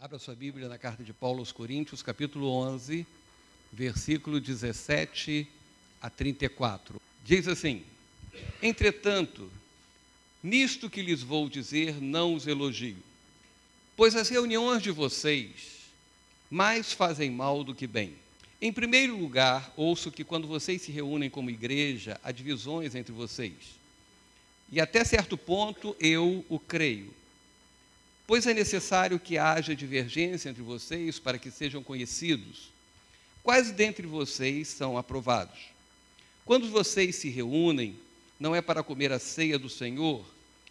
Abra sua Bíblia na carta de Paulo aos Coríntios, capítulo 11, versículo 17 a 34. Diz assim: entretanto, nisto que lhes vou dizer, não os elogio, pois as reuniões de vocês mais fazem mal do que bem. Em primeiro lugar, ouço que quando vocês se reúnem como igreja, há divisões entre vocês. E até certo ponto eu o creio. Pois é necessário que haja divergência entre vocês para que sejam conhecidos. Quais dentre vocês são aprovados? Quando vocês se reúnem, não é para comer a ceia do Senhor,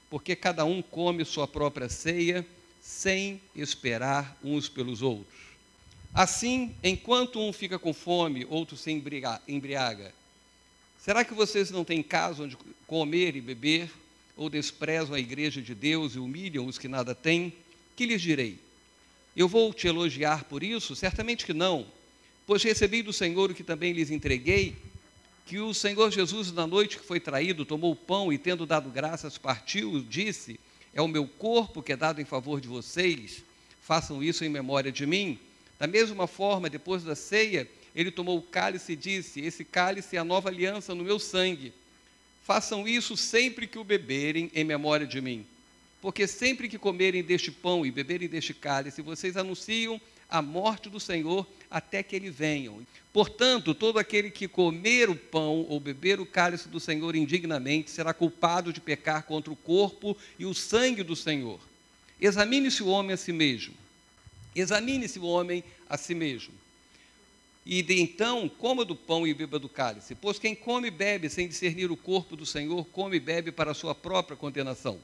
porque cada um come sua própria ceia, sem esperar uns pelos outros. Assim, enquanto um fica com fome, outro se embriaga. Será que vocês não têm casa onde comer e beber? Ou desprezam a igreja de Deus e humilham os que nada têm? Que lhes direi? Eu vou te elogiar por isso? Certamente que não, pois recebi do Senhor o que também lhes entreguei, que o Senhor Jesus, na noite que foi traído, tomou o pão e, tendo dado graças, partiu, disse: é o meu corpo que é dado em favor de vocês, façam isso em memória de mim. Da mesma forma, depois da ceia, ele tomou o cálice e disse: esse cálice é a nova aliança no meu sangue. Façam isso sempre que o beberem em memória de mim. Porque sempre que comerem deste pão e beberem deste cálice, vocês anunciam a morte do Senhor até que ele venha. Portanto, todo aquele que comer o pão ou beber o cálice do Senhor indignamente será culpado de pecar contra o corpo e o sangue do Senhor. Examine-se o homem a si mesmo. Examine-se o homem a si mesmo. E então coma do pão e beba do cálice, pois quem come e bebe sem discernir o corpo do Senhor, come e bebe para a sua própria condenação.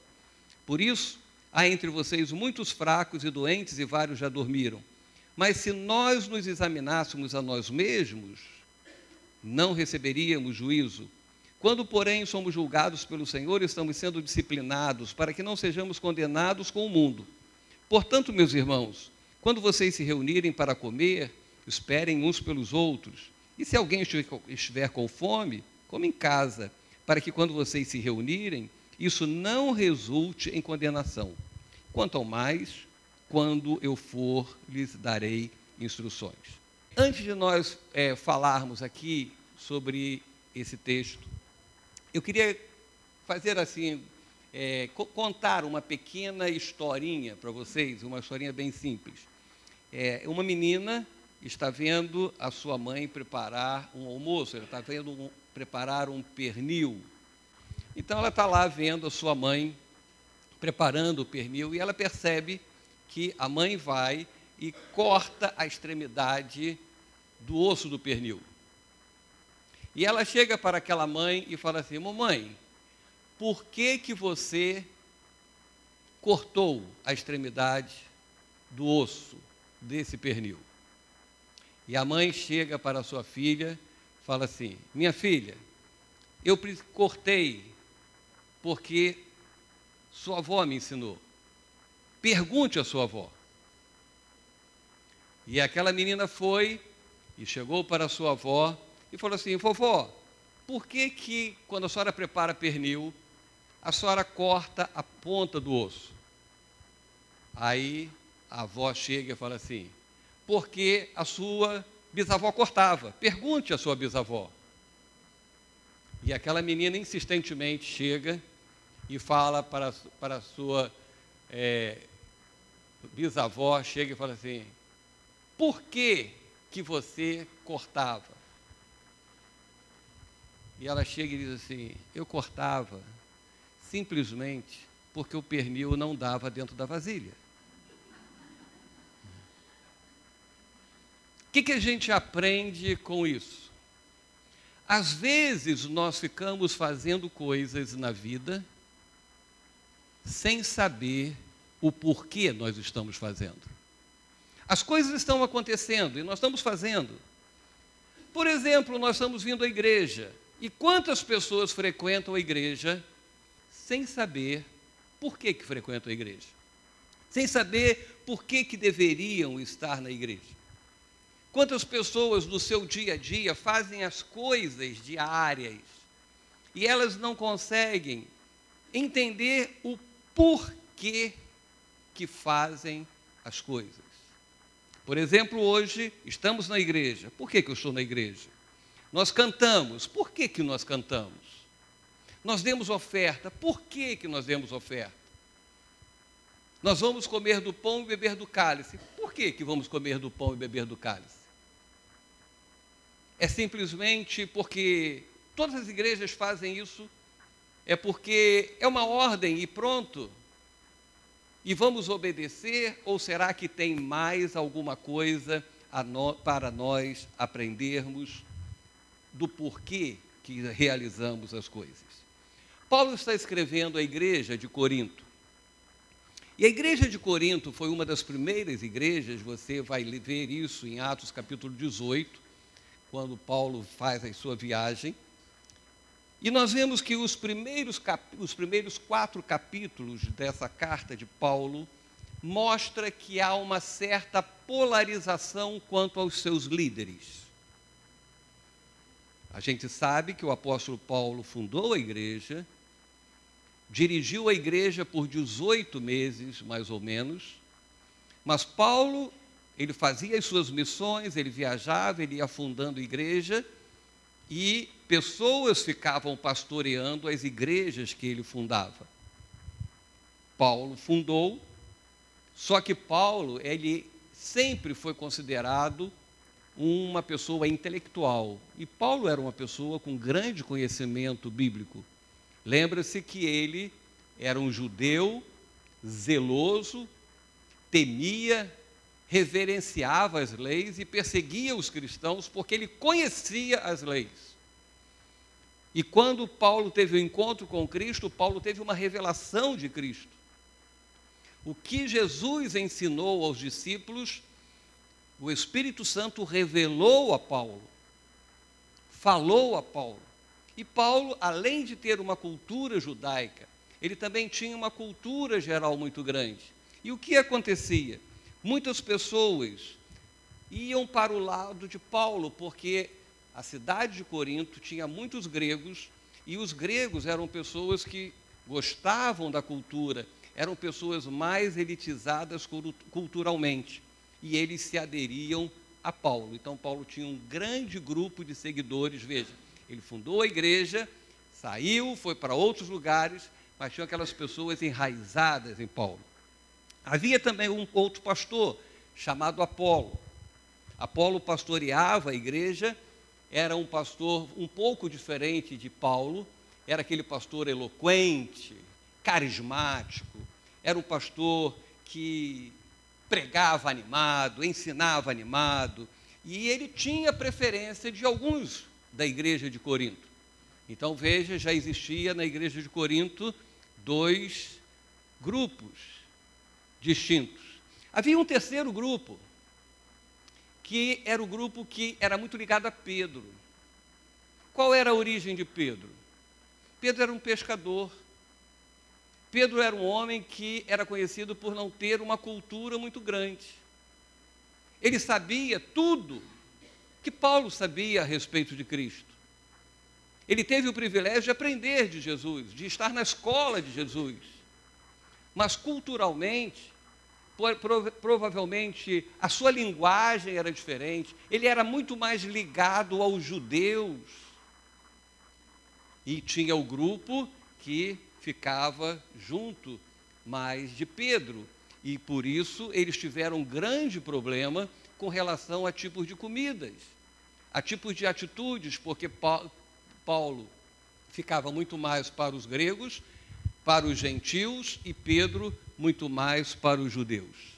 Por isso, há entre vocês muitos fracos e doentes e vários já dormiram. Mas se nós nos examinássemos a nós mesmos, não receberíamos juízo. Quando, porém, somos julgados pelo Senhor, estamos sendo disciplinados para que não sejamos condenados com o mundo. Portanto, meus irmãos, quando vocês se reunirem para comer, esperem uns pelos outros. E se alguém estiver com fome, coma em casa, para que quando vocês se reunirem, isso não resulte em condenação. Quanto ao mais, quando eu for, lhes darei instruções. Antes de nós falarmos aqui sobre esse texto, eu queria fazer assim, contar uma pequena historinha para vocês, uma historinha bem simples. Uma menina está vendo a sua mãe preparar um almoço, ela está vendo preparar um pernil. Então, ela está lá vendo a sua mãe preparando o pernil e ela percebe que a mãe vai e corta a extremidade do osso do pernil. E ela chega para aquela mãe e fala assim: mamãe, por que que você cortou a extremidade do osso desse pernil? E a mãe chega para a sua filha e fala assim: minha filha, eu cortei porque sua avó me ensinou. Pergunte à sua avó. E aquela menina foi e chegou para a sua avó e falou assim: vovó, por que que quando a senhora prepara pernil, a senhora corta a ponta do osso? Aí a avó chega e fala assim: porque a sua bisavó cortava. Pergunte à sua bisavó. E aquela menina insistentemente chega e fala para a sua bisavó, chega e fala assim: por que que você cortava? E ela chega e diz assim: eu cortava simplesmente porque o pernil não dava dentro da vasilha. O que a gente aprende com isso? Às vezes nós ficamos fazendo coisas na vida sem saber o porquê nós estamos fazendo. As coisas estão acontecendo e nós estamos fazendo. Por exemplo, nós estamos vindo à igreja. E quantas pessoas frequentam a igreja sem saber por que frequentam a igreja? Sem saber por que deveriam estar na igreja? Quantas pessoas no seu dia a dia fazem as coisas diárias e elas não conseguem entender o porquê que fazem as coisas. Por exemplo, hoje estamos na igreja. Por que eu estou na igreja? Nós cantamos. Por que nós cantamos? Nós demos oferta. Por que nós demos oferta? Nós vamos comer do pão e beber do cálice. Por que vamos comer do pão e beber do cálice? É simplesmente porque todas as igrejas fazem isso. É porque é uma ordem e pronto. E vamos obedecer, ou será que tem mais alguma coisa para nós aprendermos do porquê que realizamos as coisas? Paulo está escrevendo à igreja de Corinto. E a igreja de Corinto foi uma das primeiras igrejas, você vai ver isso em Atos capítulo 18, quando Paulo faz a sua viagem. E nós vemos que os primeiros 4 capítulos dessa carta de Paulo mostra que há uma certa polarização quanto aos seus líderes. A gente sabe que o apóstolo Paulo fundou a igreja, dirigiu a igreja por 18 meses, mais ou menos, mas Paulo, ele fazia as suas missões, ele viajava, ele ia fundando a igreja, e pessoas ficavam pastoreando as igrejas que ele fundava. Paulo fundou, só que Paulo, ele sempre foi considerado uma pessoa intelectual. E Paulo era uma pessoa com grande conhecimento bíblico. Lembra-se que ele era um judeu zeloso, temia, reverenciava as leis e perseguia os cristãos porque ele conhecia as leis. E quando Paulo teve o encontro com Cristo, Paulo teve uma revelação de Cristo. O que Jesus ensinou aos discípulos, o Espírito Santo revelou a Paulo, falou a Paulo. E Paulo, além de ter uma cultura judaica, ele também tinha uma cultura geral muito grande. E o que acontecia? Muitas pessoas iam para o lado de Paulo, porque a cidade de Corinto tinha muitos gregos, e os gregos eram pessoas que gostavam da cultura, eram pessoas mais elitizadas culturalmente, e eles se aderiam a Paulo. Então, Paulo tinha um grande grupo de seguidores. Veja, ele fundou a igreja, saiu, foi para outros lugares, mas tinha aquelas pessoas enraizadas em Paulo. Havia também um outro pastor, chamado Apolo. Apolo pastoreava a igreja, era um pastor um pouco diferente de Paulo, era aquele pastor eloquente, carismático, era um pastor que pregava animado, ensinava animado, e ele tinha preferência de alguns da igreja de Corinto. Então, veja, já existia na igreja de Corinto 2 grupos distintos. Havia um terceiro grupo, que era o grupo que era muito ligado a Pedro. Qual era a origem de Pedro? Pedro era um pescador. Pedro era um homem que era conhecido por não ter uma cultura muito grande. Ele sabia tudo que Paulo sabia a respeito de Cristo. Ele teve o privilégio de aprender de Jesus, de estar na escola de Jesus. Mas culturalmente, provavelmente a sua linguagem era diferente, ele era muito mais ligado aos judeus. E tinha o grupo que ficava junto mais de Pedro. E por isso eles tiveram um grande problema com relação a tipos de comidas, a tipos de atitudes, porque Paulo ficava muito mais para os gregos, para os gentios, e Pedro muito mais para os judeus.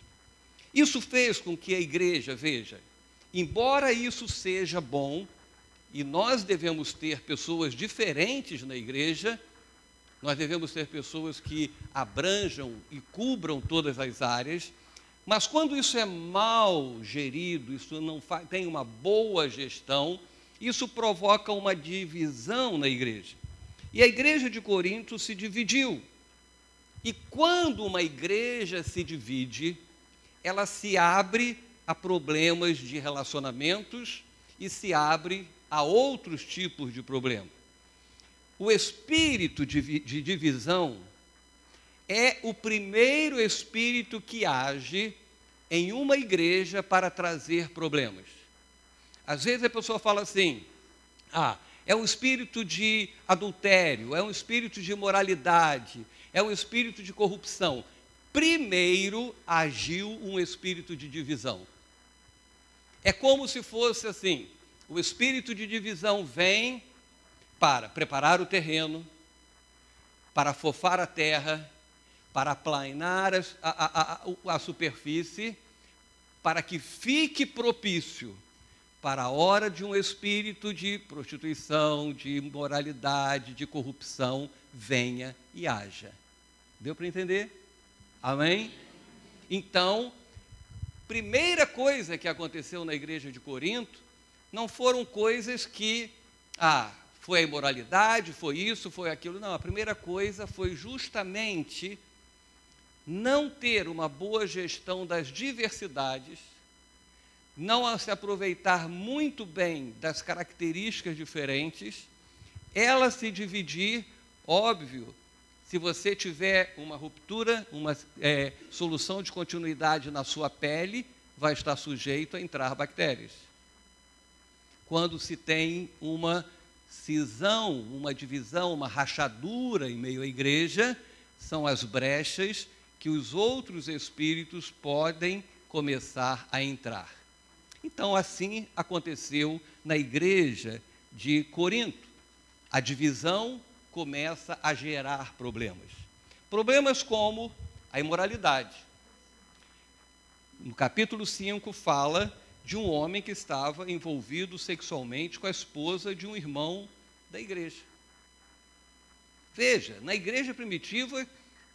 Isso fez com que a igreja, veja, embora isso seja bom, e nós devemos ter pessoas diferentes na igreja, nós devemos ter pessoas que abranjam e cubram todas as áreas, mas quando isso é mal gerido, isso não tem uma boa gestão, isso provoca uma divisão na igreja. E a igreja de Corinto se dividiu. E quando uma igreja se divide, ela se abre a problemas de relacionamentos e se abre a outros tipos de problemas. O espírito de divisão é o primeiro espírito que age em uma igreja para trazer problemas. Às vezes a pessoa fala assim, é um espírito de adultério, é um espírito de imoralidade, é um espírito de corrupção. Primeiro agiu um espírito de divisão. É como se fosse assim, o espírito de divisão vem para preparar o terreno, para afofar a terra, para aplanar a superfície, para que fique propício para a hora de um espírito de prostituição, de imoralidade, de corrupção, venha e haja. Deu para entender? Amém? Então, primeira coisa que aconteceu na igreja de Corinto, não foram coisas que, foi a imoralidade, foi isso, foi aquilo. Não, a primeira coisa foi justamente não ter uma boa gestão das diversidades, não se aproveitar muito bem das características diferentes, ela se dividir, óbvio, se você tiver uma ruptura, uma solução de continuidade na sua pele, vai estar sujeito a entrar bactérias. Quando se tem uma cisão, uma divisão, uma rachadura em meio à igreja, são as brechas que os outros espíritos podem começar a entrar. Então, assim aconteceu na igreja de Corinto. A divisão começa a gerar problemas. Problemas como a imoralidade. No capítulo 5 fala de um homem que estava envolvido sexualmente com a esposa de um irmão da igreja. Veja, na igreja primitiva,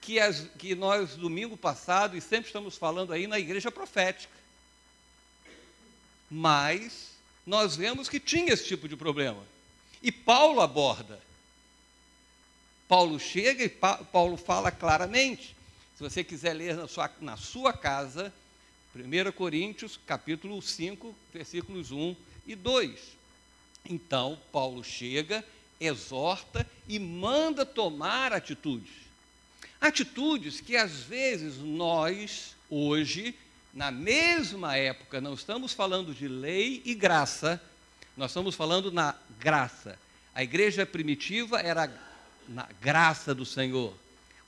que nós, domingo passado, e sempre estamos falando aí na igreja profética. Mas nós vemos que tinha esse tipo de problema. E Paulo aborda. Paulo chega e Paulo fala claramente. Se você quiser ler na sua casa, 1 Coríntios, capítulo 5, versículos 1 e 2. Então, Paulo chega, exorta e manda tomar atitudes. Atitudes que, às vezes, nós, hoje, na mesma época, não estamos falando de lei e graça, nós estamos falando na graça. A igreja primitiva era na graça do Senhor.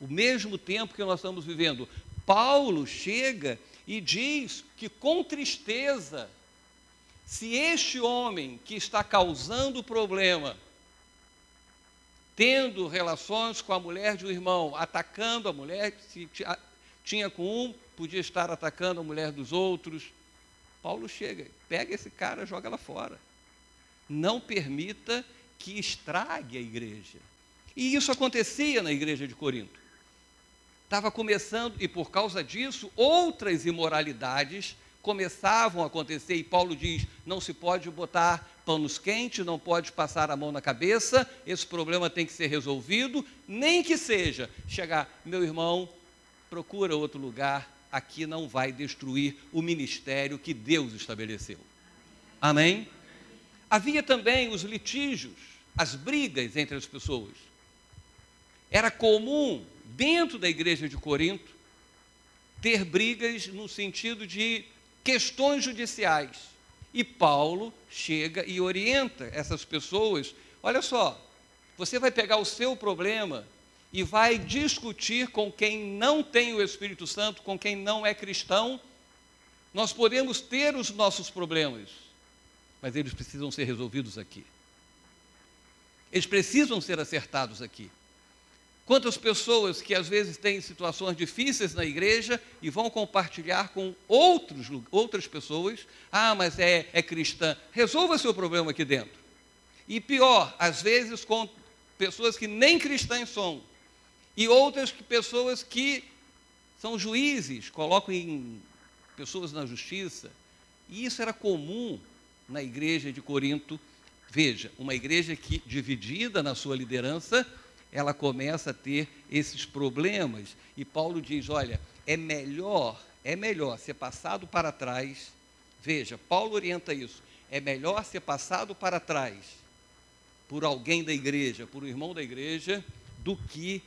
O mesmo tempo que nós estamos vivendo. Paulo chega e diz que com tristeza, se este homem que está causando o problema, tendo relações com a mulher de um irmão, atacando a mulher, se tinha com um, podia estar atacando a mulher dos outros. Paulo chega, pega esse cara, joga lá fora. Não permita que estrague a igreja. E isso acontecia na igreja de Corinto. Estava começando, e por causa disso, outras imoralidades começavam a acontecer, e Paulo diz, não se pode botar panos quentes, não pode passar a mão na cabeça, esse problema tem que ser resolvido, nem que seja chegar, meu irmão, procura outro lugar, aqui não vai destruir o ministério que Deus estabeleceu. Amém? Havia também os litígios, as brigas entre as pessoas. Era comum, dentro da igreja de Corinto, ter brigas no sentido de questões judiciais. E Paulo chega e orienta essas pessoas. Olha só, você vai pegar o seu problema e vai discutir com quem não tem o Espírito Santo, com quem não é cristão. Nós podemos ter os nossos problemas, mas eles precisam ser resolvidos aqui. Eles precisam ser acertados aqui. Quantas pessoas que às vezes têm situações difíceis na igreja e vão compartilhar com outras pessoas, mas é cristã, resolva seu problema aqui dentro. E pior, às vezes com pessoas que nem cristãs são, e outras pessoas que são juízes, colocam pessoas na justiça, e isso era comum na igreja de Corinto. Veja, uma igreja que, dividida na sua liderança, ela começa a ter esses problemas. E Paulo diz, olha, é melhor ser passado para trás. Veja, Paulo orienta isso. É melhor ser passado para trás por alguém da igreja, por um irmão da igreja, do que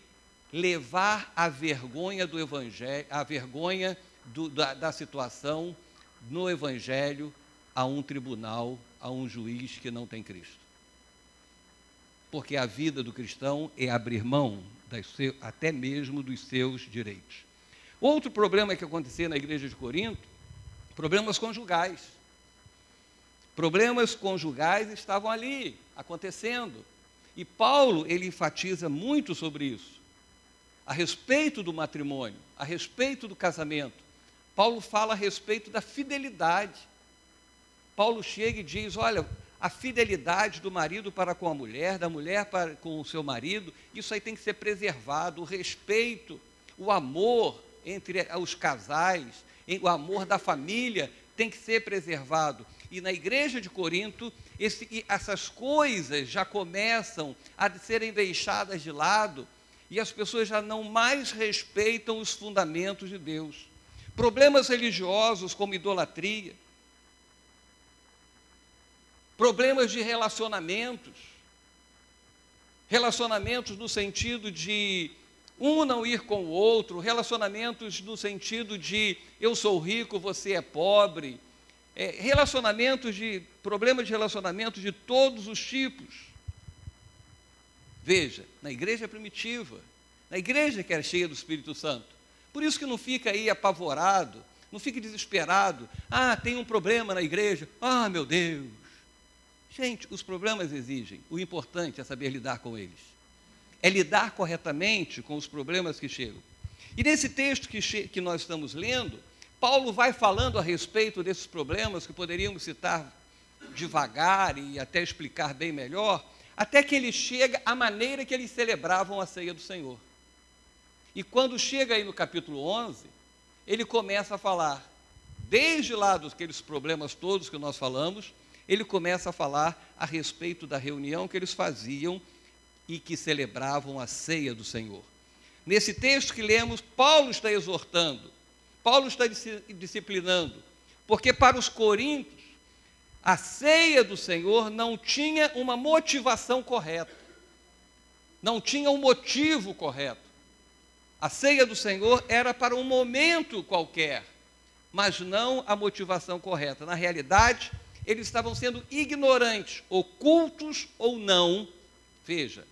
levar a vergonha do evangelho, a vergonha da situação no Evangelho a um tribunal, a um juiz que não tem Cristo. Porque a vida do cristão é abrir mão até mesmo dos seus direitos. Outro problema que acontecia na igreja de Corinto, problemas conjugais. Problemas conjugais estavam ali, acontecendo. E Paulo, ele enfatiza muito sobre isso. A respeito do matrimônio, a respeito do casamento. Paulo fala a respeito da fidelidade. Paulo chega e diz, olha, a fidelidade do marido para com a mulher, da mulher para com o seu marido, isso aí tem que ser preservado, o respeito, o amor entre os casais, o amor da família tem que ser preservado. E na igreja de Corinto, essas coisas já começam a serem deixadas de lado e as pessoas já não mais respeitam os fundamentos de Deus. Problemas religiosos como idolatria, problemas de relacionamentos no sentido de um não ir com o outro, relacionamentos no sentido de eu sou rico, você é pobre, problemas de relacionamentos de todos os tipos. Veja, na igreja primitiva, na igreja que era cheia do Espírito Santo, por isso que não fica aí apavorado, não fica desesperado, tem um problema na igreja, meu Deus. Gente, os problemas exigem, o importante é saber lidar com eles. É lidar corretamente com os problemas que chegam. E nesse texto que nós estamos lendo, Paulo vai falando a respeito desses problemas, que poderíamos citar devagar e até explicar bem melhor, até que ele chega à maneira que eles celebravam a ceia do Senhor. E quando chega aí no capítulo 11, ele começa a falar, desde lá daqueles problemas todos que nós falamos, ele começa a falar a respeito da reunião que eles faziam e que celebravam a ceia do Senhor. Nesse texto que lemos, Paulo está exortando, Paulo está disciplinando, porque para os coríntios, a ceia do Senhor não tinha uma motivação correta, não tinha um motivo correto. A ceia do Senhor era para um momento qualquer, mas não a motivação correta. Na realidade, eles estavam sendo ignorantes, ocultos ou não. Veja,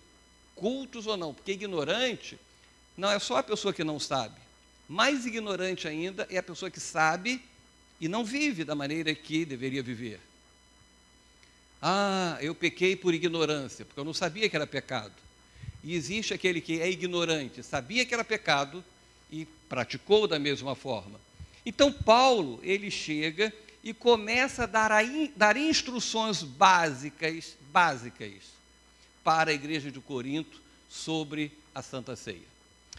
cultos ou não, porque ignorante não é só a pessoa que não sabe. Mais ignorante ainda é a pessoa que sabe e não vive da maneira que deveria viver. Eu pequei por ignorância, porque eu não sabia que era pecado. E existe aquele que é ignorante, sabia que era pecado e praticou da mesma forma. Então, Paulo, ele chega e começa a dar instruções básicas para a igreja de Corinto sobre a Santa Ceia.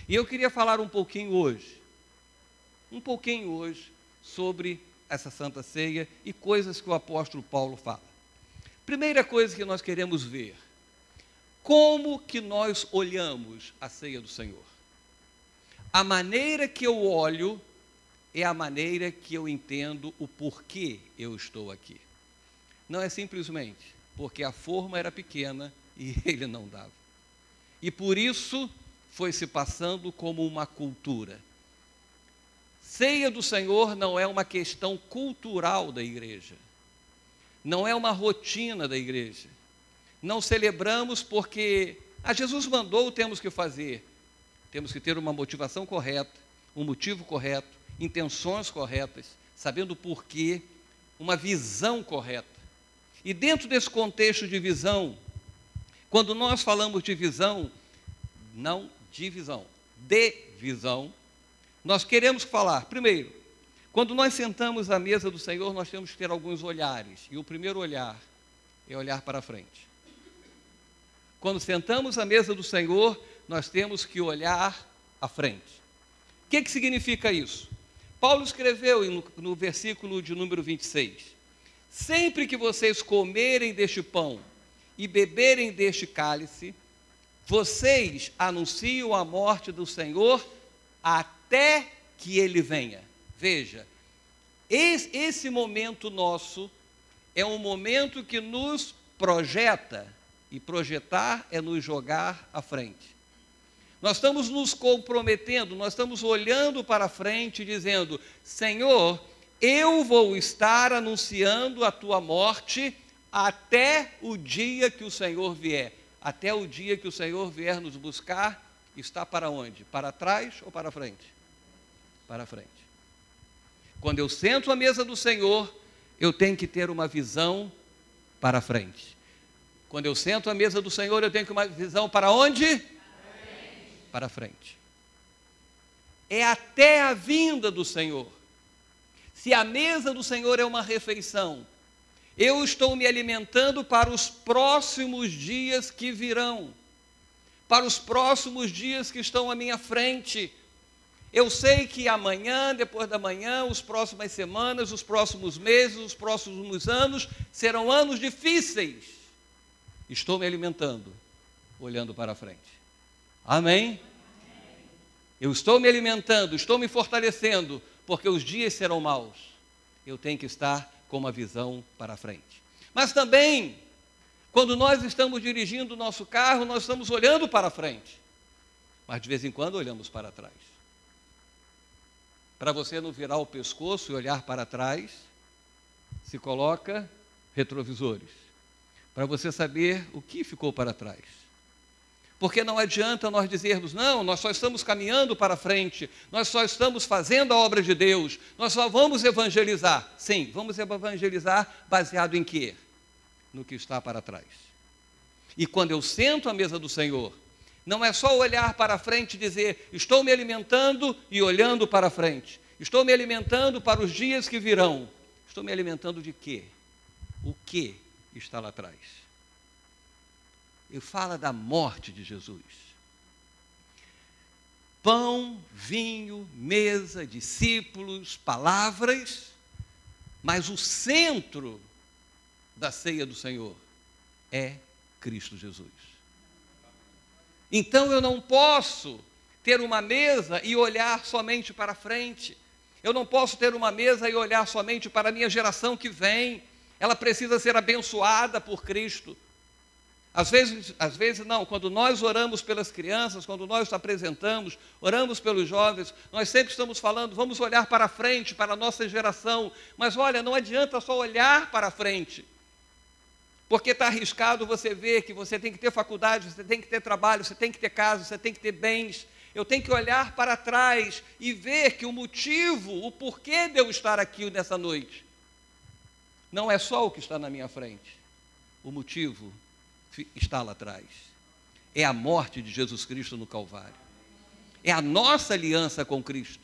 E eu queria falar um pouquinho hoje sobre essa Santa Ceia e coisas que o apóstolo Paulo fala. Primeira coisa que nós queremos ver, como que nós olhamos a ceia do Senhor? A maneira que eu olho é a maneira que eu entendo o porquê eu estou aqui. Não é simplesmente porque a forma era pequena e ele não dava. E por isso foi se passando como uma cultura. Ceia do Senhor não é uma questão cultural da igreja. Não é uma rotina da igreja. Não celebramos porque Jesus mandou, temos que fazer. Temos que ter uma motivação correta, um motivo correto, intenções corretas, sabendo o porquê, uma visão correta. E dentro desse contexto de visão, quando nós falamos de visão, não divisão, de visão, nós queremos falar, primeiro, quando nós sentamos à mesa do Senhor, nós temos que ter alguns olhares, e o primeiro olhar é olhar para frente. Quando sentamos à mesa do Senhor, nós temos que olhar à frente. O que significa isso? Paulo escreveu no versículo de número 26, sempre que vocês comerem deste pão e beberem deste cálice, vocês anunciam a morte do Senhor até que ele venha. Veja, esse momento nosso é um momento que nos projeta, e projetar é nos jogar à frente. Nós estamos nos comprometendo, nós estamos olhando para frente e dizendo: Senhor, eu vou estar anunciando a tua morte até o dia que o Senhor vier. Até o dia que o Senhor vier nos buscar, está para onde? Para trás ou para frente? Para frente. Quando eu sento à mesa do Senhor, eu tenho que ter uma visão para frente. Quando eu sento à mesa do Senhor, eu tenho que ter uma visão para onde? Para frente. É até a vinda do Senhor. Se a mesa do Senhor é uma refeição, eu estou me alimentando para os próximos dias que virão, para os próximos dias que estão à minha frente. Eu sei que amanhã, depois da manhã, as próximas semanas, os próximos meses, os próximos anos serão anos difíceis. Estou me alimentando, olhando para frente. Amém? Eu estou me alimentando, estou me fortalecendo, porque os dias serão maus. Eu tenho que estar com uma visão para frente. Mas também, quando nós estamos dirigindo o nosso carro, nós estamos olhando para frente. Mas de vez em quando olhamos para trás. Para você não virar o pescoço e olhar para trás, se coloca retrovisores. Para você saber o que ficou para trás. Porque não adianta nós dizermos: não, nós só estamos caminhando para frente, nós só estamos fazendo a obra de Deus, nós só vamos evangelizar. Sim, vamos evangelizar baseado em quê? No que está para trás. E quando eu sento à mesa do Senhor, não é só olhar para frente e dizer: estou me alimentando e olhando para frente. Estou me alimentando para os dias que virão. Estou me alimentando de quê? O que está lá atrás? Ele fala da morte de Jesus. Pão, vinho, mesa, discípulos, palavras, mas o centro da ceia do Senhor é Cristo Jesus. Então eu não posso ter uma mesa e olhar somente para frente. Eu não posso ter uma mesa e olhar somente para a minha geração que vem. Ela precisa ser abençoada por Cristo. Às vezes não, quando nós oramos pelas crianças, quando nós apresentamos, oramos pelos jovens, nós sempre estamos falando: vamos olhar para frente, para a nossa geração. Mas olha, não adianta só olhar para frente. Porque está arriscado você ver que você tem que ter faculdade, você tem que ter trabalho, você tem que ter casa, você tem que ter bens. Eu tenho que olhar para trás e ver que o motivo, o porquê de eu estar aqui nessa noite, não é só o que está na minha frente. O motivo está lá atrás. É a morte de Jesus Cristo no Calvário. É a nossa aliança com Cristo.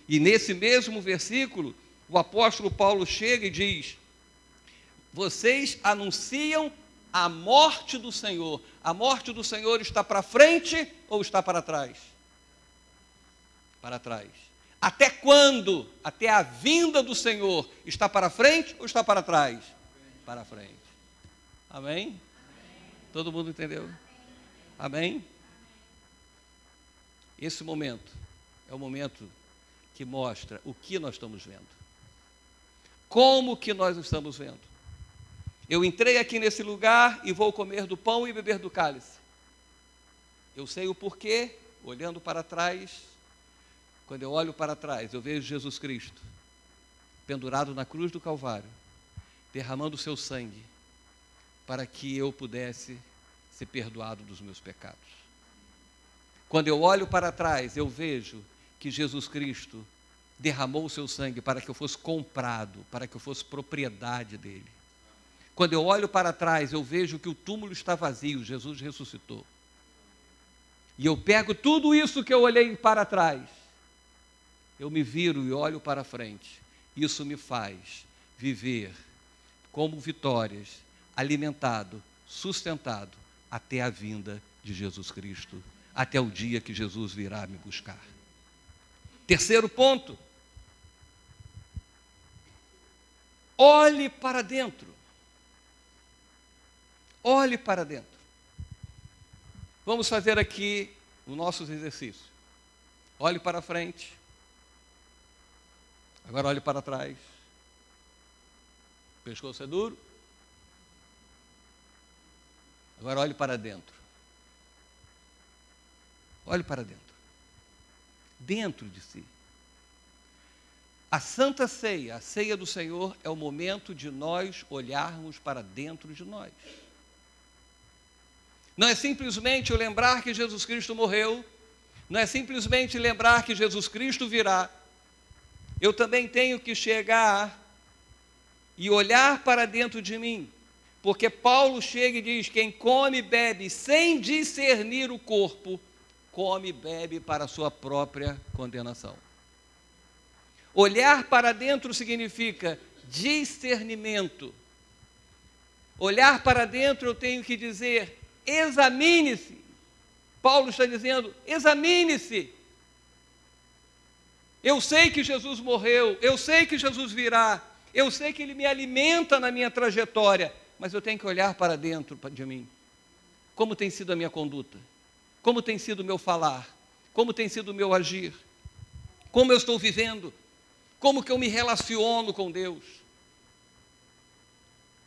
E nesse mesmo versículo, o apóstolo Paulo chega e diz: vocês anunciam a morte do Senhor. A morte do Senhor está para frente ou está para trás? Para trás. Até quando? Até a vinda do Senhor. Está para frente ou está para trás? Para frente. Amém? Todo mundo entendeu? Amém? Esse momento é o momento que mostra o que nós estamos vendo. Como que nós estamos vendo? Eu entrei aqui nesse lugar e vou comer do pão e beber do cálice. Eu sei o porquê, olhando para trás. Quando eu olho para trás, eu vejo Jesus Cristo pendurado na cruz do Calvário, derramando o seu sangue, para que eu pudesse ser perdoado dos meus pecados. Quando eu olho para trás, eu vejo que Jesus Cristo derramou o seu sangue para que eu fosse comprado, para que eu fosse propriedade dele. Quando eu olho para trás, eu vejo que o túmulo está vazio, Jesus ressuscitou. E eu pego tudo isso que eu olhei para trás, eu me viro e olho para frente. Isso me faz viver como vitórias, alimentado, sustentado, até a vinda de Jesus Cristo, até o dia que Jesus virá me buscar. Terceiro ponto: olhe para dentro. Olhe para dentro. Vamos fazer aqui os nossos exercícios. Olhe para frente. Agora olhe para trás. O pescoço é duro. Agora olhe para dentro. Olhe para dentro. Dentro de si. A Santa Ceia, a ceia do Senhor, é o momento de nós olharmos para dentro de nós. Não é simplesmente eu lembrar que Jesus Cristo morreu, não é simplesmente lembrar que Jesus Cristo virá. Eu também tenho que chegar e olhar para dentro de mim, porque Paulo chega e diz: quem come e bebe sem discernir o corpo, come e bebe para a sua própria condenação. Olhar para dentro significa discernimento. Olhar para dentro, eu tenho que dizer: examine-se. Paulo está dizendo: examine-se. Eu sei que Jesus morreu, eu sei que Jesus virá, eu sei que Ele me alimenta na minha trajetória, mas eu tenho que olhar para dentro de mim. Como tem sido a minha conduta? Como tem sido o meu falar? Como tem sido o meu agir? Como eu estou vivendo? Como que eu me relaciono com Deus?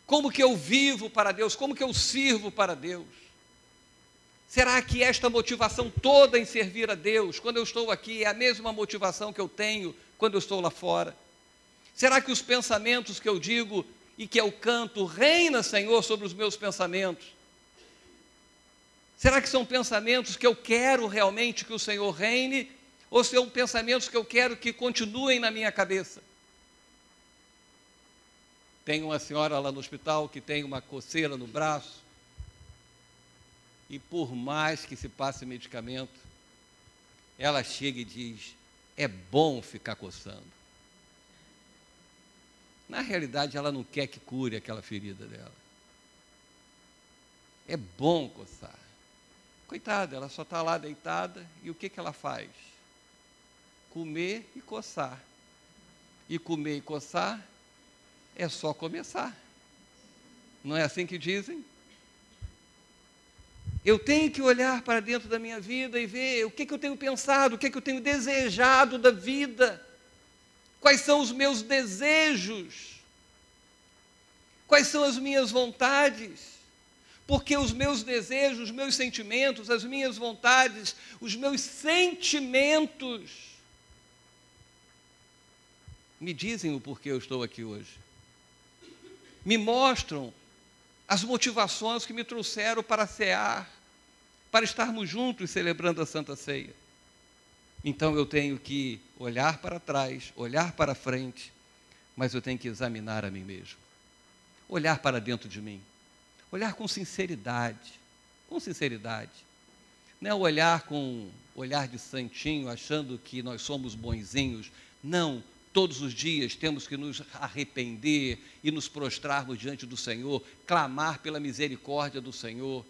Como que eu vivo para Deus? Como que eu sirvo para Deus? Será que esta motivação toda em servir a Deus, quando eu estou aqui, é a mesma motivação que eu tenho quando eu estou lá fora? Será que os pensamentos que eu digo e que eu canto, reina, Senhor, sobre os meus pensamentos? Será que são pensamentos que eu quero realmente que o Senhor reine, ou são pensamentos que eu quero que continuem na minha cabeça? Tem uma senhora lá no hospital que tem uma coceira no braço, e por mais que se passe medicamento, ela chega e diz: é bom ficar coçando. Na realidade, ela não quer que cure aquela ferida dela. É bom coçar. Coitada, ela só está lá deitada, e o que ela faz? Comer e coçar. E comer e coçar é só começar. Não é assim que dizem? Eu tenho que olhar para dentro da minha vida e ver o que eu tenho pensado, o que eu tenho desejado da vida. Quais são os meus desejos? Quais são as minhas vontades? Porque os meus desejos, os meus sentimentos, as minhas vontades, os meus sentimentos me dizem o porquê eu estou aqui hoje. Me mostram as motivações que me trouxeram para cear, para estarmos juntos celebrando a Santa Ceia. Então eu tenho que olhar para trás, olhar para frente, mas eu tenho que examinar a mim mesmo. Olhar para dentro de mim. Olhar com sinceridade. Com sinceridade. Não é olhar com olhar de santinho, achando que nós somos bonzinhos. Não. Todos os dias temos que nos arrepender e nos prostrarmos diante do Senhor, clamar pela misericórdia do Senhor,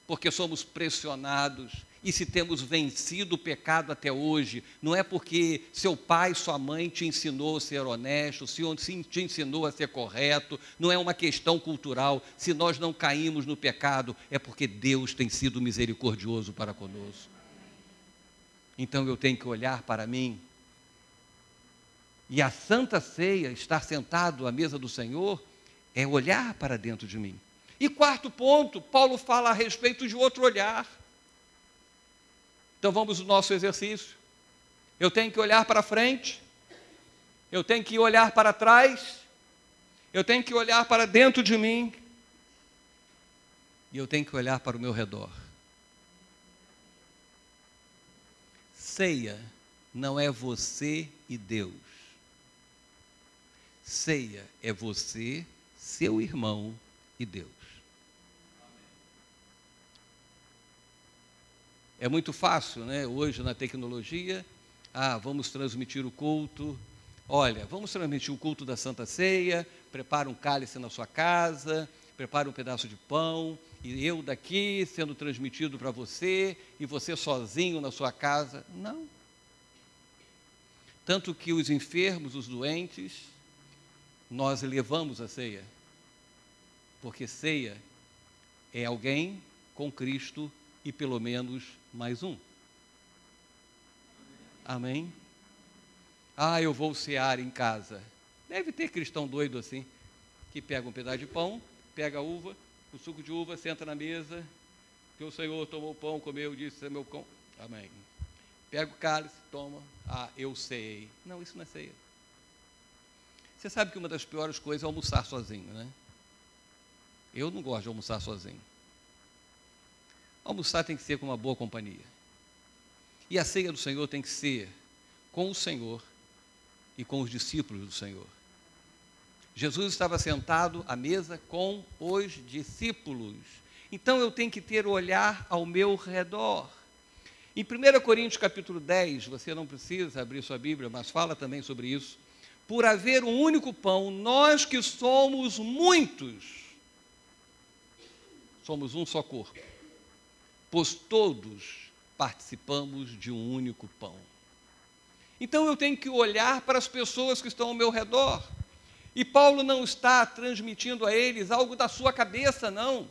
porque somos pressionados. E se temos vencido o pecado até hoje, não é porque seu pai, sua mãe te ensinou a ser honesto, te ensinou a ser correto, não é uma questão cultural. Se nós não caímos no pecado, é porque Deus tem sido misericordioso para conosco. Então eu tenho que olhar para mim. E a Santa Ceia, estar sentado à mesa do Senhor, é olhar para dentro de mim. E quarto ponto, Paulo fala a respeito de outro olhar. Então vamos ao nosso exercício. Eu tenho que olhar para frente, eu tenho que olhar para trás, eu tenho que olhar para dentro de mim, e eu tenho que olhar para o meu redor. Ceia não é você e Deus. Ceia é você, seu irmão e Deus. É muito fácil, né? Hoje na tecnologia, vamos transmitir o culto. Olha, vamos transmitir o culto da Santa Ceia, prepara um cálice na sua casa, prepara um pedaço de pão, e eu daqui sendo transmitido para você, e você sozinho na sua casa. Não. Tanto que os enfermos, os doentes, nós levamos a ceia, porque ceia é alguém com Cristo e pelo menos mais um. Amém? Eu vou cear em casa. Deve ter cristão doido assim, que pega um pedaço de pão, pega a uva, o suco de uva, senta na mesa, que o Senhor tomou o pão, comeu, disse, é meu pão, Amém. Pega o cálice, toma. Ah, eu sei. Não, isso não é ceia. Você sabe que uma das piores coisas é almoçar sozinho, né? Eu não gosto de almoçar sozinho. Almoçar tem que ser com uma boa companhia. E a ceia do Senhor tem que ser com o Senhor e com os discípulos do Senhor. Jesus estava sentado à mesa com os discípulos. Então eu tenho que ter o olhar ao meu redor. Em 1 Coríntios capítulo 10, você não precisa abrir sua Bíblia, mas fala também sobre isso. Por haver um único pão, nós que somos muitos, somos um só corpo, pois todos participamos de um único pão. Então eu tenho que olhar para as pessoas que estão ao meu redor. E Paulo não está transmitindo a eles algo da sua cabeça, não.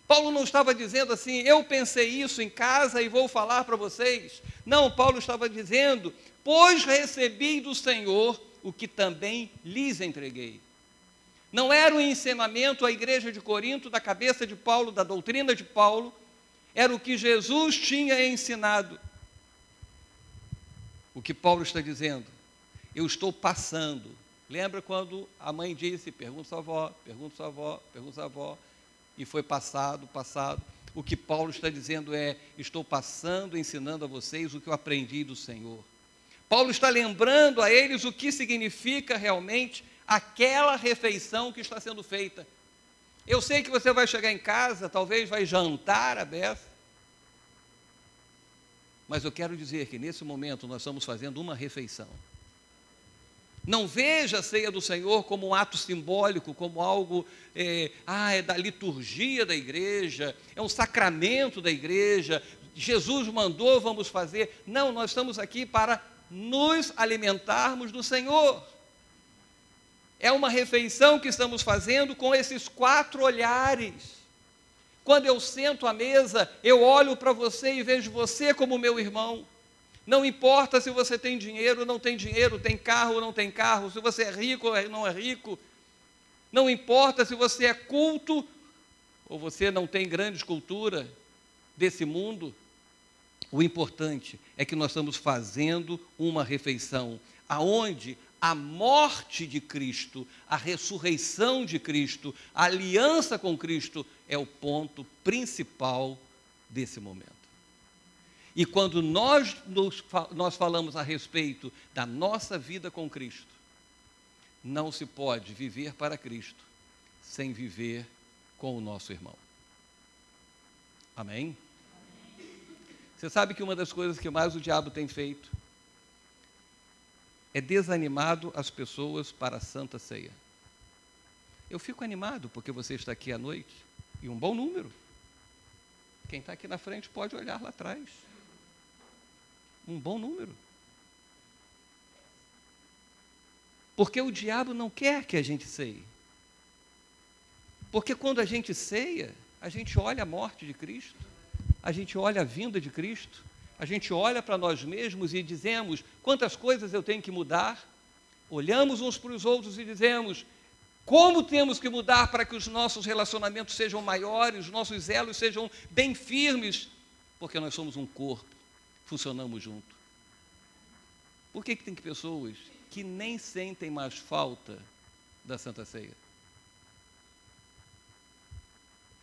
Paulo não estava dizendo assim, eu pensei isso em casa e vou falar para vocês. Não, Paulo estava dizendo, pois recebi do Senhor o que também lhes entreguei. Não era o ensinamento à igreja de Corinto, da cabeça de Paulo, da doutrina de Paulo, era o que Jesus tinha ensinado. O que Paulo está dizendo, eu estou passando. Lembra quando a mãe disse, pergunta sua avó, pergunta sua avó, pergunta sua avó, e foi passado. O que Paulo está dizendo é, estou passando, ensinando a vocês o que eu aprendi do Senhor. Paulo está lembrando a eles o que significa realmente aquela refeição que está sendo feita. Eu sei que você vai chegar em casa, talvez vai jantar a beça, mas eu quero dizer que nesse momento nós estamos fazendo uma refeição. Não veja a ceia do Senhor como um ato simbólico, como algo, é da liturgia da igreja, é um sacramento da igreja, Jesus mandou, vamos fazer. Não, nós estamos aqui para nos alimentarmos do Senhor. É uma refeição que estamos fazendo com esses 4 olhares. Quando eu sento à mesa, eu olho para você e vejo você como meu irmão. Não importa se você tem dinheiro ou não tem dinheiro, tem carro ou não tem carro, se você é rico ou não é rico. Não importa se você é culto ou você não tem grande cultura desse mundo. O importante é que nós estamos fazendo uma refeição aonde a morte de Cristo, a ressurreição de Cristo, a aliança com Cristo é o ponto principal desse momento. E quando nós falamos a respeito da nossa vida com Cristo, não se pode viver para Cristo sem viver com o nosso irmão. Amém? Você sabe que uma das coisas que mais o diabo tem feito é desanimado as pessoas para a Santa Ceia. Eu fico animado porque você está aqui à noite, e um bom número. Quem está aqui na frente pode olhar lá atrás. Um bom número. Porque o diabo não quer que a gente ceie. Porque quando a gente ceia, a gente olha a morte de Cristo, a gente olha a vinda de Cristo, a gente olha para nós mesmos e dizemos, quantas coisas eu tenho que mudar? Olhamos uns para os outros e dizemos, como temos que mudar para que os nossos relacionamentos sejam maiores, os nossos elos sejam bem firmes, porque nós somos um corpo, funcionamos junto. Por que tem pessoas que nem sentem mais falta da Santa Ceia?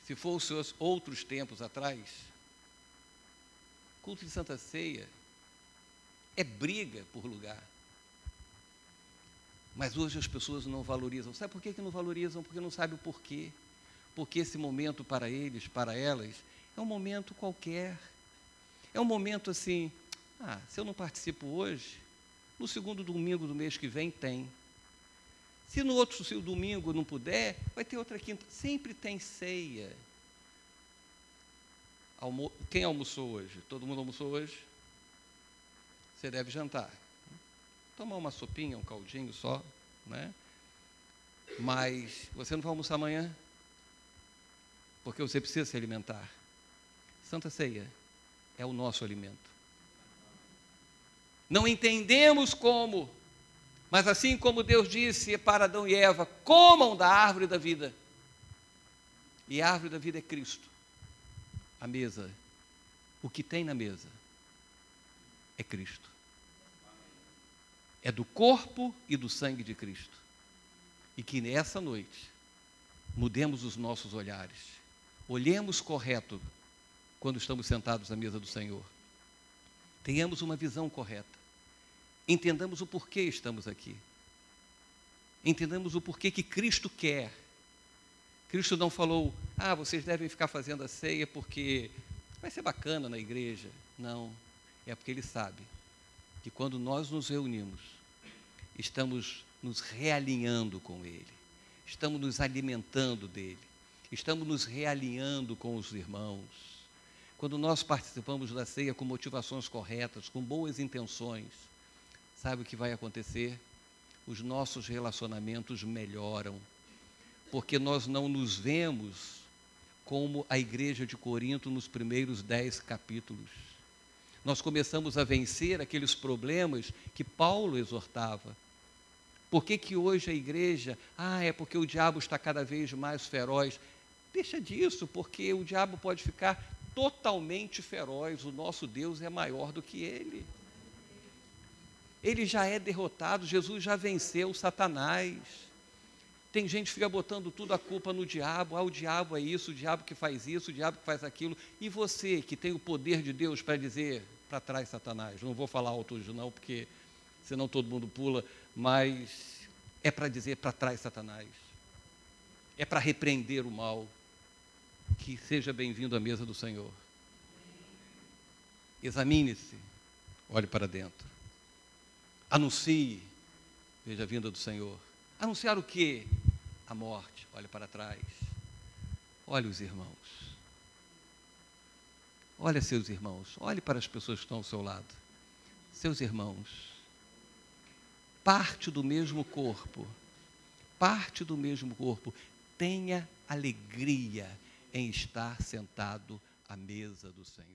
Se fosse outros tempos atrás, culto de Santa Ceia é briga por lugar. Mas hoje as pessoas não valorizam. Sabe por que não valorizam? Porque não sabem o porquê. Porque esse momento para eles, para elas, é um momento qualquer. É um momento assim, se eu não participo hoje, no segundo domingo do mês que vem tem. Se no outro domingo não puder, vai ter outra quinta. Sempre tem ceia. Quem almoçou hoje? Todo mundo almoçou hoje? Você deve jantar. Tomar uma sopinha, um caldinho só, né? Mas você não vai almoçar amanhã? Porque você precisa se alimentar. Santa Ceia é o nosso alimento. Não entendemos como, mas assim como Deus disse para Adão e Eva, comam da árvore da vida. E a árvore da vida é Cristo. A mesa, o que tem na mesa é Cristo. É do corpo e do sangue de Cristo. E que nessa noite mudemos os nossos olhares. Olhemos correto quando estamos sentados à mesa do Senhor. Tenhamos uma visão correta. Entendamos o porquê estamos aqui. Entendamos o porquê que Cristo quer. Cristo não falou, vocês devem ficar fazendo a ceia porque vai ser bacana na igreja. Não, é porque Ele sabe que quando nós nos reunimos, estamos nos realinhando com Ele, estamos nos alimentando dEle, estamos nos realinhando com os irmãos. Quando nós participamos da ceia com motivações corretas, com boas intenções, sabe o que vai acontecer? Os nossos relacionamentos melhoram, porque nós não nos vemos como a igreja de Corinto nos primeiros 10 capítulos. Nós começamos a vencer aqueles problemas que Paulo exortava. Por que hoje a igreja, é porque o diabo está cada vez mais feroz? Deixa disso, porque o diabo pode ficar totalmente feroz, o nosso Deus é maior do que ele. Ele já é derrotado, Jesus já venceu Satanás. Tem gente que fica botando tudo a culpa no diabo, o diabo é isso, o diabo que faz isso, o diabo que faz aquilo. E você que tem o poder de Deus para dizer, para trás Satanás, não vou falar alto hoje não, porque senão todo mundo pula, mas é para dizer para trás Satanás, é para repreender o mal. Que seja bem-vindo à mesa do Senhor. Examine-se, olhe para dentro, anuncie, veja a vinda do Senhor. Anunciar o quê? A morte, olhe para trás, olhe os irmãos, olhe seus irmãos, olhe para as pessoas que estão ao seu lado, seus irmãos, parte do mesmo corpo, tenha alegria em estar sentado à mesa do Senhor.